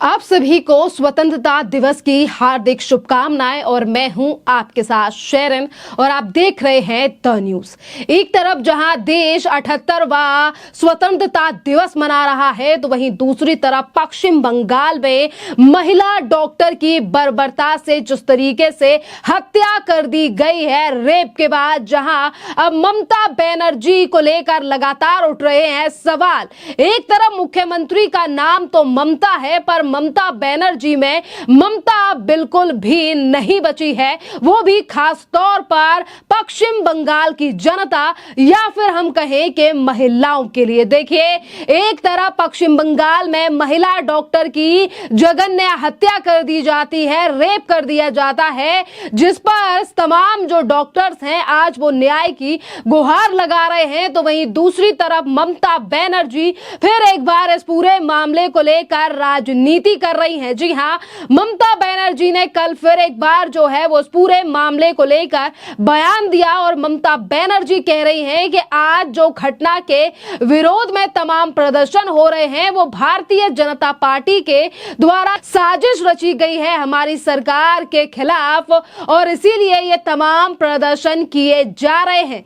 आप सभी को स्वतंत्रता दिवस की हार्दिक शुभकामनाएं और मैं हूं आपके साथ शेरन और आप देख रहे हैं द न्यूज। एक तरफ जहां देश 78वां स्वतंत्रता दिवस मना रहा है तो वहीं दूसरी तरफ पश्चिम बंगाल में महिला डॉक्टर की बर्बरता से जिस तरीके से हत्या कर दी गई है रेप के बाद, जहां अब ममता बनर्जी को लेकर लगातार उठ रहे हैं सवाल। एक तरफ मुख्यमंत्री का नाम तो ममता है पर ममता बनर्जी में ममता बिल्कुल भी नहीं बची है, वो भी खास तौर पर पश्चिम बंगाल की जनता या फिर हम कहें कि महिलाओं के लिए। देखिए, एक तरफ पश्चिम बंगाल में महिला डॉक्टर की जघन्य हत्या कर दी जाती है, रेप कर दिया जाता है, जिस पर तमाम जो डॉक्टर्स हैं आज वो न्याय की गुहार लगा रहे हैं। तो वहीं दूसरी तरफ ममता बनर्जी फिर एक बार इस पूरे मामले को लेकर राजनीति कर रही हैं। जी हां, ममता बनर्जी ने कल फिर एक बार जो है वो इस पूरे मामले को लेकर बयान दिया और ममता बनर्जी कह रही हैं कि आज जो घटना के विरोध में तमाम प्रदर्शन हो रहे हैं वो भारतीय जनता पार्टी के द्वारा साजिश रची गई है हमारी सरकार के खिलाफ और इसीलिए ये तमाम प्रदर्शन किए जा रहे हैं।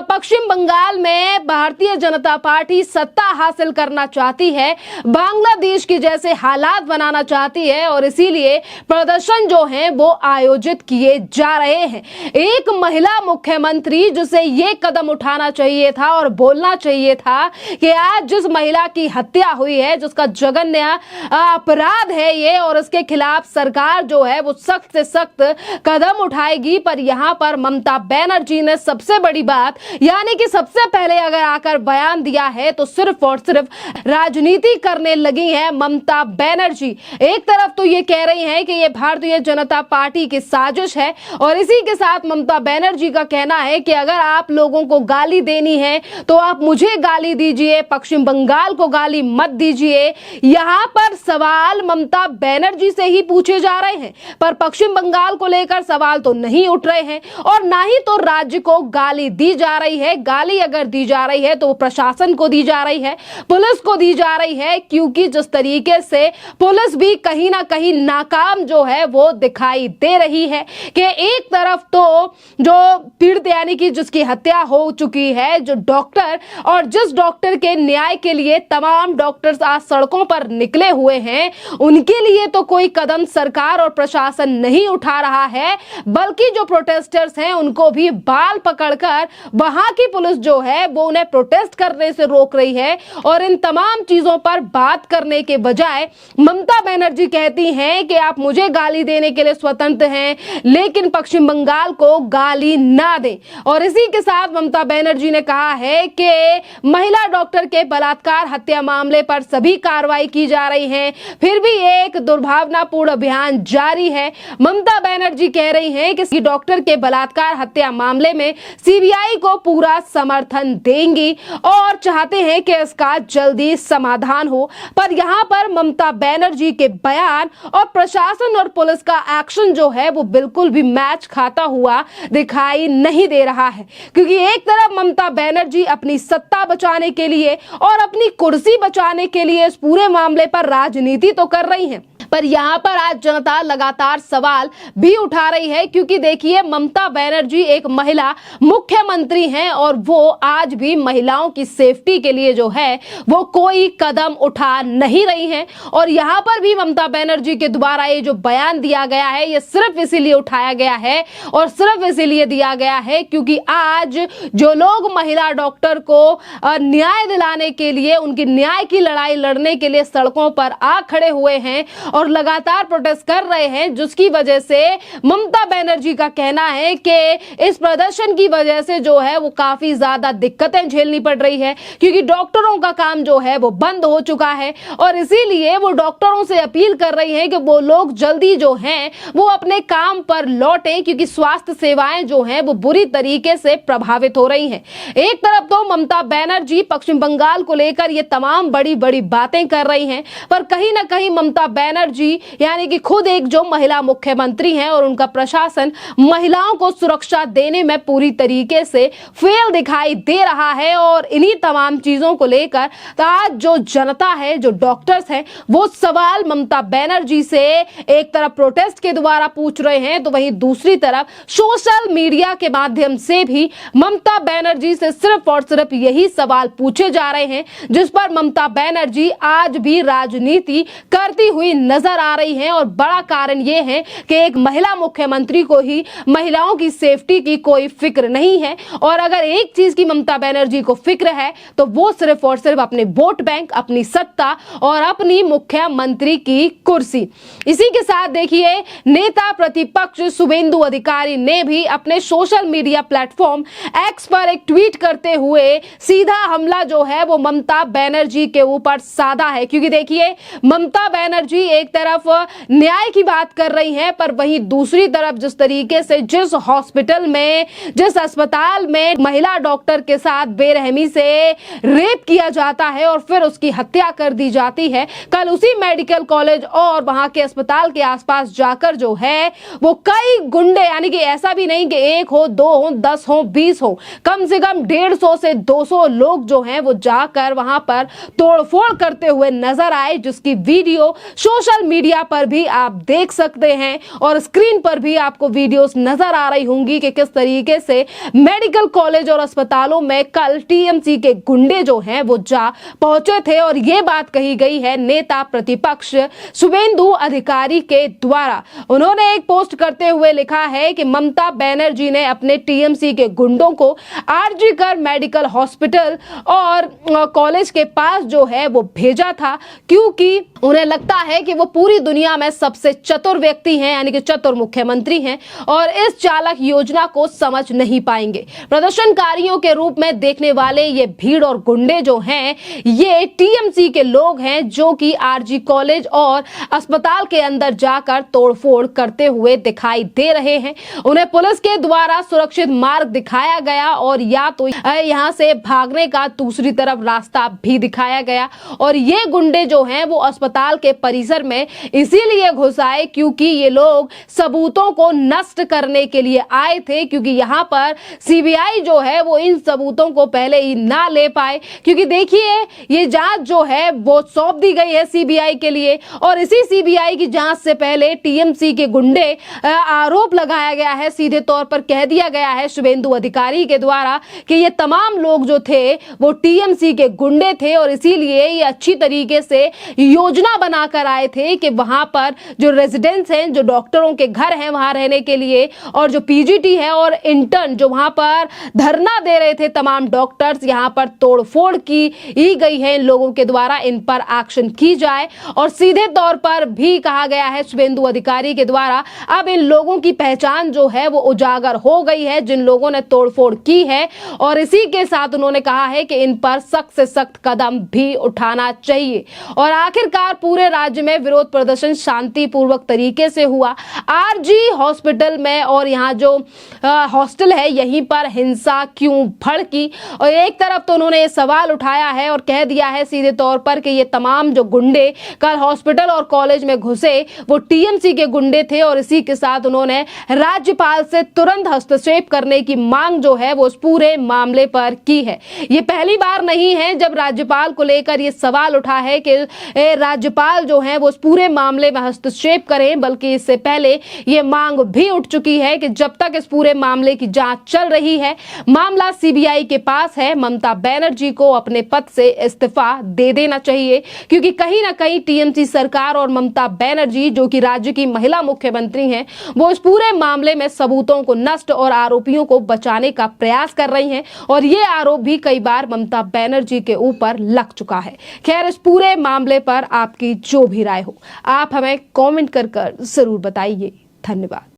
पश्चिम बंगाल में भारतीय जनता पार्टी सत्ता हासिल करना चाहती है, बांग्लादेश की जैसे हालात बनाना चाहती है और इसीलिए प्रदर्शन जो है वो आयोजित किए जा रहे हैं। एक महिला मुख्यमंत्री जिसे ये कदम उठाना चाहिए था और बोलना चाहिए था कि आज जिस महिला की हत्या हुई है, जिसका जघन्य अपराध है ये और इसके खिलाफ सरकार जो है वो सख्त से सख्त कदम उठाएगी, पर यहां पर ममता बनर्जी ने सबसे बड़ी बात यानी कि सबसे पहले अगर आकर बयान दिया है तो सिर्फ और सिर्फ राजनीति करने लगी है ममता बनर्जी। एक तरफ तो ये कह रही हैं कि ये भारतीय जनता पार्टी की साजिश है और इसी के साथ ममता बनर्जी का कहना है कि अगर आप लोगों को गाली देनी है तो आप मुझे गाली दीजिए, पश्चिम बंगाल को गाली मत दीजिए। यहां पर सवाल ममता बनर्जी से ही पूछे जा रहे हैं पर पश्चिम बंगाल को लेकर सवाल तो नहीं उठ रहे हैं और ना ही तो राज्य को गाली दी जा रही है। गाली अगर दी जा रही है तो प्रशासन को दी जा रही है, पुलिस को दी जा रही है, क्योंकि जिस तरीके से पुलिस भी कहीं ना कहीं नाकाम जो है वो दिखाई दे रही है कि एक तरफ तो जो पीड़ित यानी कि जिसकी हत्या हो चुकी है, जो डॉक्टर और जिस डॉक्टर के न्याय के लिए तमाम डॉक्टर्स आज सड़कों पर निकले हुए हैं, उनके लिए तो कोई कदम सरकार और प्रशासन नहीं उठा रहा है, बल्कि जो प्रोटेस्टर्स हैं उनको भी बाल पकड़कर वहां की पुलिस जो है वो उन्हें प्रोटेस्ट करने से रोक रही है। और इन तमाम चीजों पर बात करने के बजाय ममता बनर्जी कहती हैं कि आप मुझे गाली देने के लिए स्वतंत्र हैं लेकिन पश्चिम बंगाल को गाली ना दें। और इसी के साथ ममता बनर्जी ने कहा है कि महिला डॉक्टर के बलात्कार हत्या मामले पर सभी कार्रवाई की जा रही है, फिर भी एक दुर्भावनापूर्ण अभियान जारी है। ममता बनर्जी कह रही हैं कि डॉक्टर के बलात्कार हत्या मामले में सीबीआई को पूरा समर्थन देंगी और चाहते हैं कि इसका जल्दी समाधान हो। पर यहां पर ममता बनर्जी के बयान और प्रशासन और पुलिस का एक्शन जो है वो बिल्कुल भी मैच खाता हुआ दिखाई नहीं दे रहा है, क्योंकि एक तरफ ममता बनर्जी अपनी सत्ता बचाने के लिए और अपनी कुर्सी बचाने के लिए इस पूरे मामले पर राजनीति तो कर रही हैं, पर यहां पर आज जनता लगातार सवाल भी उठा रही है, क्योंकि देखिए ममता बनर्जी एक महिला मुख्यमंत्री हैं और वो आज भी महिलाओं की सेफ्टी के लिए जो है वो कोई कदम उठा नहीं रही हैं। और यहां पर भी ममता बनर्जी के द्वारा ये जो बयान दिया गया है ये सिर्फ इसीलिए उठाया गया है और सिर्फ इसीलिए दिया गया है क्योंकि आज जो लोग महिला डॉक्टर को न्याय दिलाने के लिए, उनकी न्याय की लड़ाई लड़ने के लिए सड़कों पर आ खड़े हुए हैं और लगातार प्रोटेस्ट कर रहे हैं, जिसकी वजह से ममता बनर्जी का कहना है कि इस प्रदर्शन की वजह से जो है वो काफी ज्यादा दिक्कतें झेलनी पड़ रही है, क्योंकि डॉक्टरों का काम जो है वो बंद हो चुका है और इसीलिए वो डॉक्टरों से अपील कर रही है कि वो लोग जल्दी जो हैं वो अपने काम पर लौटें, क्योंकि स्वास्थ्य सेवाएं जो हैं वो बुरी तरीके से प्रभावित हो रही हैं। एक तरफ तो ममता बनर्जी पश्चिम बंगाल को लेकर ये तमाम बड़ी बड़ी बातें कर रही हैं, पर कहीं ना कहीं ममता बनर्जी बनर्जी यानी कि खुद एक जो महिला मुख्यमंत्री हैं और उनका प्रशासन महिलाओं को सुरक्षा देने में पूरी तरीके से फेल दिखाई दे रहा है। और इन्हीं तमाम चीजों को लेकर आज जो जनता है, जो डॉक्टर्स हैं, वो सवाल ममता बनर्जी से एक तरफ प्रोटेस्ट के द्वारा पूछ रहे हैं, तो वहीं दूसरी तरफ सोशल मीडिया के माध्यम से भी ममता बनर्जी से सिर्फ और सिर्फ यही सवाल पूछे जा रहे हैं, जिस पर ममता बनर्जी आज भी राजनीति करती हुई नजर आ रही हैं। और बड़ा कारण यह है कि एक महिला मुख्यमंत्री को ही महिलाओं की सेफ्टी की कोई फिक्र नहीं है। और अगर एक चीज की ममता बनर्जी को फिक्र है तो वो सिर्फ और सिर्फ अपने वोट बैंक, अपनी सत्ता और अपनी मुख्यमंत्री की कुर्सी। इसी के साथ देखिए, नेता प्रतिपक्ष शुभेंदु अधिकारी ने भी अपने सोशल मीडिया प्लेटफॉर्म एक्स पर एक ट्वीट करते हुए सीधा हमला जो है वो ममता बनर्जी के ऊपर साधा है। क्योंकि देखिए, ममता बनर्जी एक तरफ न्याय की बात कर रही हैं, पर वहीं दूसरी तरफ जिस तरीके से जिस हॉस्पिटल में, जिस अस्पताल में महिला डॉक्टर के साथ बेरहमी से रेप किया जाता है और फिर उसकी हत्या कर दी जाती है, कल उसी मेडिकल कॉलेज और वहां के अस्पताल के आसपास जाकर जो है वो कई गुंडे, यानी कि ऐसा भी नहीं कि एक हो, दो हो, 10 हो, 20 हो, कम से कम 150 से 200 लोग जो हैं वो जाकर वहां पर तोड़फोड़ करते हुए नजर आए, जिसकी वीडियो सोशल मीडिया पर भी आप देख सकते हैं और स्क्रीन पर भी आपको वीडियोस नजर आ रही होंगी कि किस तरीके से मेडिकल कॉलेज और अस्पतालों में कल टीएमसी के गुंडे जो हैं वो जा पहुंचे थे। और ये बात कही गई है नेता प्रतिपक्ष शुभेंदु अधिकारी के द्वारा। उन्होंने एक पोस्ट करते हुए लिखा है कि ममता बनर्जी ने अपने टीएमसी के गुंडों को आरजी कर मेडिकल हॉस्पिटल और कॉलेज के पास जो है वो भेजा था, क्योंकि उन्हें लगता है कि वो पूरी दुनिया में सबसे चतुर व्यक्ति हैं, यानी कि चतुर मुख्यमंत्री हैं, और इस चालक योजना को समझ नहीं पाएंगे। प्रदर्शनकारियों के रूप में देखने वाले ये भीड़ और गुंडे जो हैं, ये टीएमसी के लोग हैं जो कि आरजी कॉलेज और अस्पताल के अंदर जाकर तोड़फोड़ करते हुए दिखाई दे रहे हैं। उन्हें पुलिस के द्वारा सुरक्षित मार्ग दिखाया गया और या तो यहां से भागने का दूसरी तरफ रास्ता भी दिखाया गया। और ये गुंडे जो हैं वो अस्पताल के परिसर में इसीलिए घुस आए क्योंकि ये लोग सबूतों को नष्ट करने के लिए आए थे, क्योंकि यहाँ पर सीबीआई जो है वो इन सबूतों को पहले ही ना ले पाए। क्योंकि देखिए, ये जांच जो है वो सौंप दी गई है सीबीआई के लिए, और इसी सीबीआई की जांच से पहले टीएमसी के गुंडे आरोप लगाया गया है, सीधे तौर पर कह दिया गया है शुभेंदु अधिकारी के द्वारा कि ये तमाम लोग जो थे वो टीएमसी के गुंडे थे और इसीलिए ये अच्छी तरीके से योजना बनाकर आए थे कि वहां पर जो रेजिडेंट्स हैं, जो डॉक्टरों के घर हैं वहां रहने के लिए, और जो पीजीटी है और इंटर्न जो वहां पर धरना दे रहे थे तमाम डॉक्टर्स, यहां पर तोड़फोड़ की गई है इन लोगों के द्वारा, इन पर एक्शन की जाए। और सीधे तौर पर भी कहा गया है शुभेंदु अधिकारी के द्वारा, अब इन लोगों की पहचान जो है वो उजागर हो गई है जिन लोगों ने तोड़फोड़ की है, और इसी के साथ उन्होंने कहा है कि इन पर सख्त से सख्त कदम भी उठाना चाहिए। और आखिरकार पूरे राज्य में विरोध प्रदर्शन शांतिपूर्वक तरीके से हुआ। आरजी हॉस्पिटल में और यहाँ जो हॉस्टल है यहीं पर हिंसा क्यों भड़की, और एक तरफ तो उन्होंने ये सवाल उठाया है और कह दिया है सीधे तौर पर कि ये तमाम जो गुंडे कल हॉस्पिटल और कॉलेज में घुसे वो टीएमसी के गुंडे थे, और इसी के साथ उन्होंने राज्यपाल से तुरंत हस्तक्षेप करने की मांग जो है वो उस पूरे मामले पर की है। ये पहली बार नहीं है जब राज्यपाल को लेकर ये सवाल उठा है कि राज्यपाल जो है वो उस पूरे मामले में हस्तक्षेप करें, बल्कि इससे पहले ये मांग भी उठ चुकी है कि जब तक इस पूरे मामले की जांच चल रही है, मामला सीबीआई के पास है, ममता बनर्जी को अपने पद से इस्तीफा दे देना चाहिए। क्योंकि कहीं ना कहीं टीएमसी सरकार और ममता बनर्जी जो कि राज्य की महिला मुख्यमंत्री हैं, वो इस पूरे मामले में सबूतों को नष्ट और आरोपियों को बचाने का प्रयास कर रही हैं, और ये आरोप भी कई बार ममता बनर्जी के ऊपर लग चुका है। खैर, इस पूरे मामले पर आपकी जो भी राय हो आप हमें कमेंट कर जरूर बताइए। धन्यवाद।